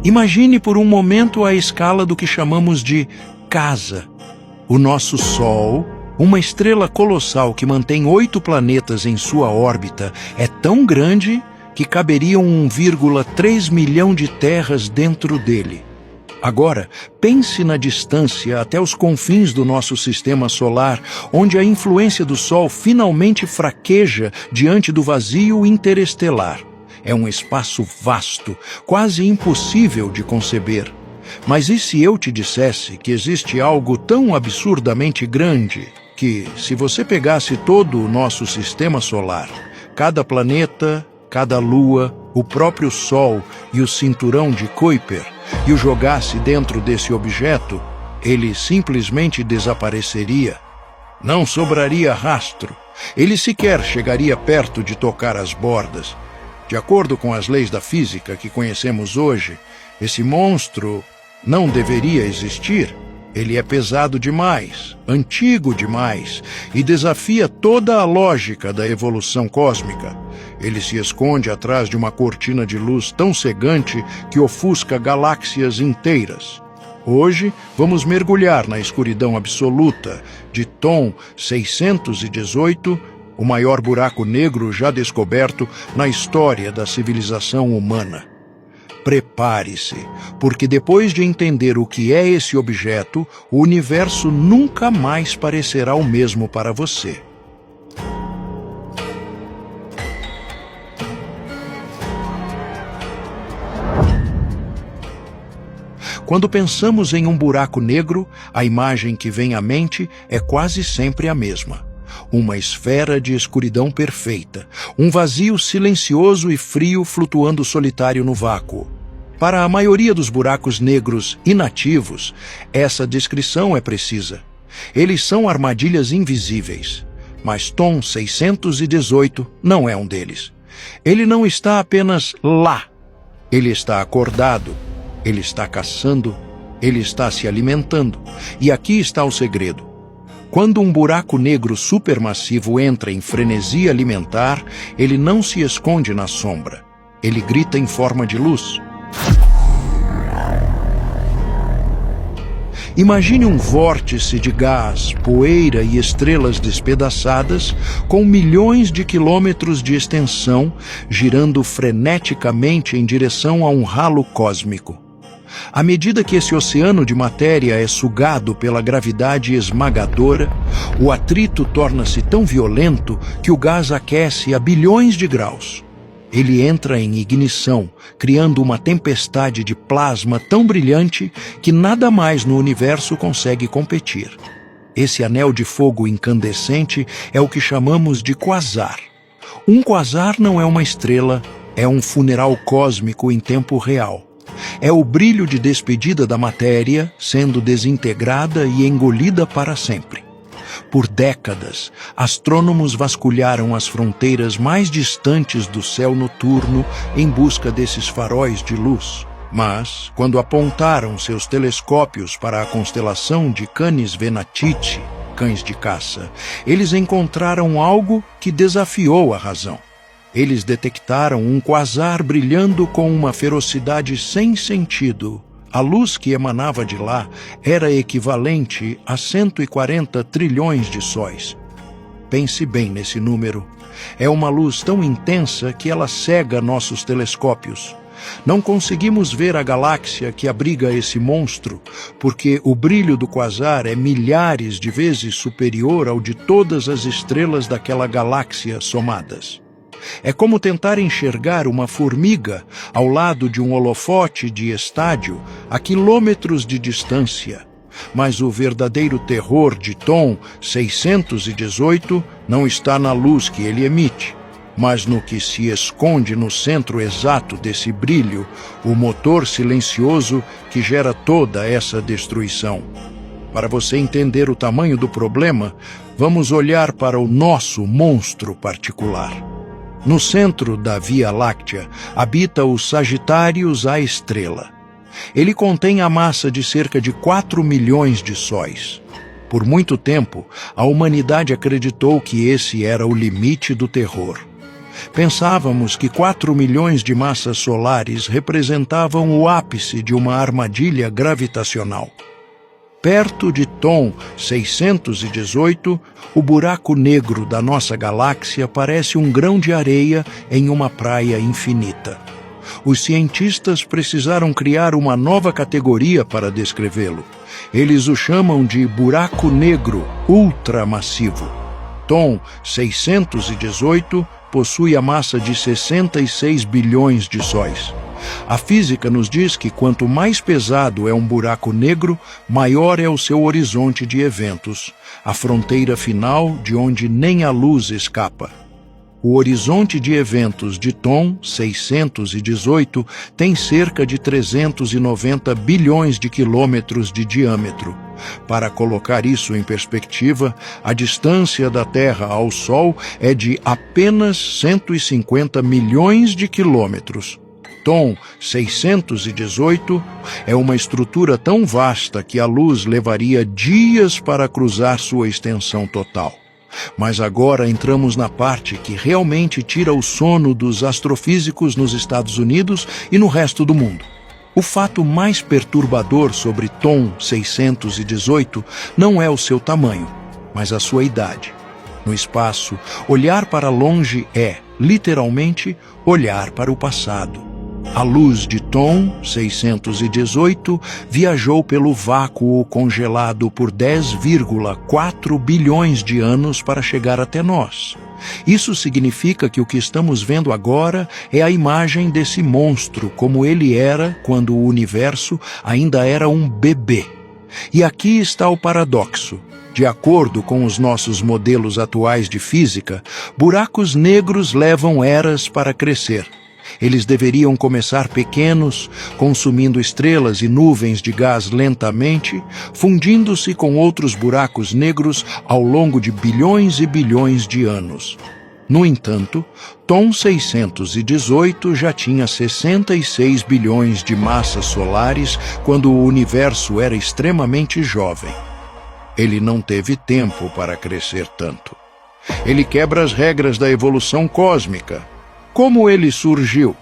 Imagine por um momento a escala do que chamamos de casa. O nosso Sol, uma estrela colossal que mantém 8 planetas em sua órbita, é tão grande que caberiam 1,3 milhão de terras dentro dele. Agora, pense na distância até os confins do nosso sistema solar, onde a influência do Sol finalmente fraqueja diante do vazio interestelar. É um espaço vasto, quase impossível de conceber. Mas e se eu te dissesse que existe algo tão absurdamente grande que, se você pegasse todo o nosso sistema solar, cada planeta, cada lua, o próprio Sol e o cinturão de Kuiper, e o jogasse dentro desse objeto, ele simplesmente desapareceria? Não sobraria rastro. Ele sequer chegaria perto de tocar as bordas. De acordo com as leis da física que conhecemos hoje, esse monstro não deveria existir. Ele é pesado demais, antigo demais e desafia toda a lógica da evolução cósmica. Ele se esconde atrás de uma cortina de luz tão cegante que ofusca galáxias inteiras. Hoje, vamos mergulhar na escuridão absoluta de Tom 618, o maior buraco negro já descoberto na história da civilização humana. Prepare-se, porque depois de entender o que é esse objeto, o universo nunca mais parecerá o mesmo para você. Quando pensamos em um buraco negro, a imagem que vem à mente é quase sempre a mesma. Uma esfera de escuridão perfeita, um vazio silencioso e frio flutuando solitário no vácuo. Para a maioria dos buracos negros inativos, essa descrição é precisa. Eles são armadilhas invisíveis, mas Tom 618 não é um deles. Ele não está apenas lá. Ele está acordado, ele está caçando, ele está se alimentando. E aqui está o segredo. Quando um buraco negro supermassivo entra em frenesi alimentar, ele não se esconde na sombra. Ele grita em forma de luz. Imagine um vórtice de gás, poeira e estrelas despedaçadas com milhões de quilômetros de extensão, girando freneticamente em direção a um ralo cósmico. À medida que esse oceano de matéria é sugado pela gravidade esmagadora, o atrito torna-se tão violento que o gás aquece a bilhões de graus. Ele entra em ignição, criando uma tempestade de plasma tão brilhante que nada mais no universo consegue competir. Esse anel de fogo incandescente é o que chamamos de quasar. Um quasar não é uma estrela, é um funeral cósmico em tempo real. É o brilho de despedida da matéria sendo desintegrada e engolida para sempre. Por décadas, astrônomos vasculharam as fronteiras mais distantes do céu noturno em busca desses faróis de luz. Mas, quando apontaram seus telescópios para a constelação de Canis Venatici, cães de caça, eles encontraram algo que desafiou a razão. Eles detectaram um quasar brilhando com uma ferocidade sem sentido. A luz que emanava de lá era equivalente a 140 trilhões de sóis. Pense bem nesse número. É uma luz tão intensa que ela cega nossos telescópios. Não conseguimos ver a galáxia que abriga esse monstro, porque o brilho do quasar é milhares de vezes superior ao de todas as estrelas daquela galáxia somadas. É como tentar enxergar uma formiga ao lado de um holofote de estádio a quilômetros de distância. Mas o verdadeiro terror de Tom 618 não está na luz que ele emite, mas no que se esconde no centro exato desse brilho, o motor silencioso que gera toda essa destruição. Para você entender o tamanho do problema, vamos olhar para o nosso monstro particular. No centro da Via Láctea habita o Sagitários A estrela. Ele contém a massa de cerca de 4 milhões de sóis. Por muito tempo, a humanidade acreditou que esse era o limite do terror. Pensávamos que 4 milhões de massas solares representavam o ápice de uma armadilha gravitacional. Perto de Thon 618, o buraco negro da nossa galáxia parece um grão de areia em uma praia infinita. Os cientistas precisaram criar uma nova categoria para descrevê-lo. Eles o chamam de buraco negro ultramassivo. Thon 618 possui a massa de 66 bilhões de sóis. A física nos diz que quanto mais pesado é um buraco negro, maior é o seu horizonte de eventos, a fronteira final de onde nem a luz escapa. O horizonte de eventos de Thon 618 tem cerca de 390 bilhões de quilômetros de diâmetro. Para colocar isso em perspectiva, a distância da Terra ao Sol é de apenas 150 milhões de quilômetros. Thon 618 é uma estrutura tão vasta que a luz levaria dias para cruzar sua extensão total. Mas agora entramos na parte que realmente tira o sono dos astrofísicos nos Estados Unidos e no resto do mundo. O fato mais perturbador sobre Thon 618 não é o seu tamanho, mas a sua idade. No espaço, olhar para longe é, literalmente, olhar para o passado. A luz de Thon 618 viajou pelo vácuo congelado por 10,4 bilhões de anos para chegar até nós. Isso significa que o que estamos vendo agora é a imagem desse monstro como ele era quando o universo ainda era um bebê. E aqui está o paradoxo. De acordo com os nossos modelos atuais de física, buracos negros levam eras para crescer. Eles deveriam começar pequenos, consumindo estrelas e nuvens de gás lentamente, fundindo-se com outros buracos negros ao longo de bilhões e bilhões de anos. No entanto, Thon 618 já tinha 66 bilhões de massas solares quando o universo era extremamente jovem. Ele não teve tempo para crescer tanto. Ele quebra as regras da evolução cósmica. Como ele surgiu?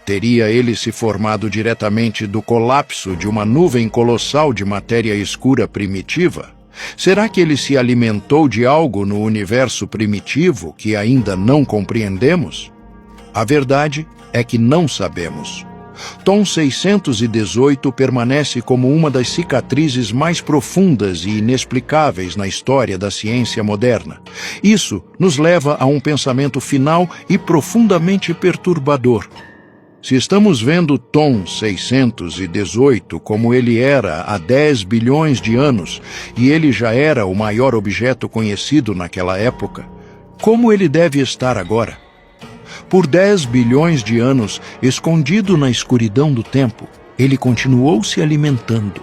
Teria ele se formado diretamente do colapso de uma nuvem colossal de matéria escura primitiva? Será que ele se alimentou de algo no universo primitivo que ainda não compreendemos? A verdade é que não sabemos. Thon 618 permanece como uma das cicatrizes mais profundas e inexplicáveis na história da ciência moderna. Isso nos leva a um pensamento final e profundamente perturbador. Se estamos vendo Thon 618 como ele era há 10 bilhões de anos, e ele já era o maior objeto conhecido naquela época, como ele deve estar agora? Por 10 bilhões de anos, escondido na escuridão do tempo, ele continuou se alimentando.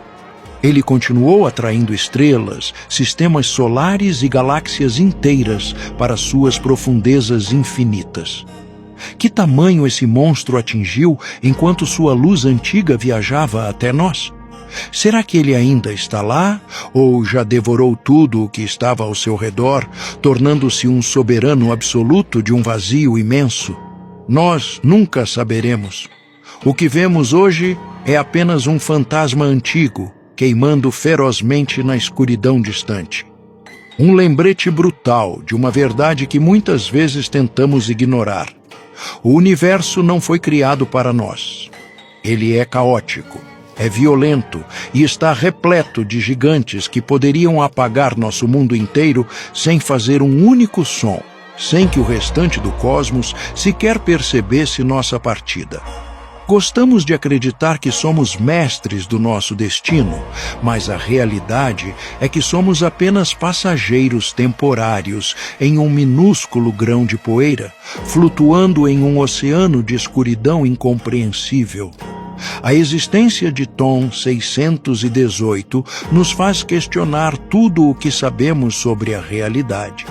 Ele continuou atraindo estrelas, sistemas solares e galáxias inteiras para suas profundezas infinitas. Que tamanho esse monstro atingiu enquanto sua luz antiga viajava até nós? Será que ele ainda está lá, ou já devorou tudo o que estava ao seu redor, tornando-se um soberano absoluto de um vazio imenso? Nós nunca saberemos. O que vemos hoje é apenas um fantasma antigo, queimando ferozmente na escuridão distante. Um lembrete brutal de uma verdade que muitas vezes tentamos ignorar. O universo não foi criado para nós. Ele é caótico. É violento e está repleto de gigantes que poderiam apagar nosso mundo inteiro sem fazer um único som, sem que o restante do cosmos sequer percebesse nossa partida. Gostamos de acreditar que somos mestres do nosso destino, mas a realidade é que somos apenas passageiros temporários em um minúsculo grão de poeira, flutuando em um oceano de escuridão incompreensível. A existência de Thon 618 nos faz questionar tudo o que sabemos sobre a realidade.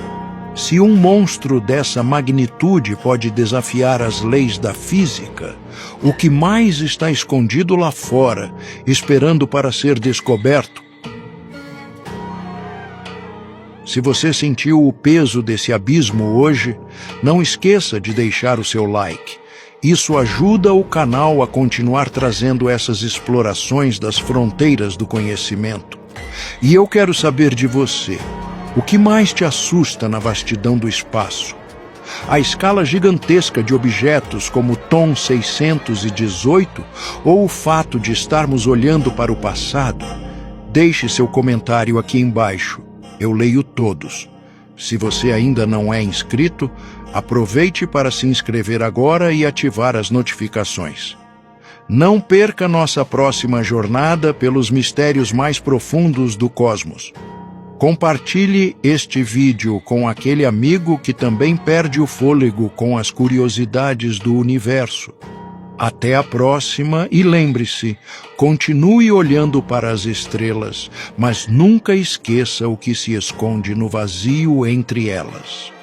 Se um monstro dessa magnitude pode desafiar as leis da física, o que mais está escondido lá fora, esperando para ser descoberto? Se você sentiu o peso desse abismo hoje, não esqueça de deixar o seu like. Isso ajuda o canal a continuar trazendo essas explorações das fronteiras do conhecimento. E eu quero saber de você, o que mais te assusta na vastidão do espaço? A escala gigantesca de objetos como Tom 618 ou o fato de estarmos olhando para o passado? Deixe seu comentário aqui embaixo. Eu leio todos. Se você ainda não é inscrito, aproveite para se inscrever agora e ativar as notificações. Não perca nossa próxima jornada pelos mistérios mais profundos do cosmos. Compartilhe este vídeo com aquele amigo que também perde o fôlego com as curiosidades do universo. Até a próxima e lembre-se, continue olhando para as estrelas, mas nunca esqueça o que se esconde no vazio entre elas.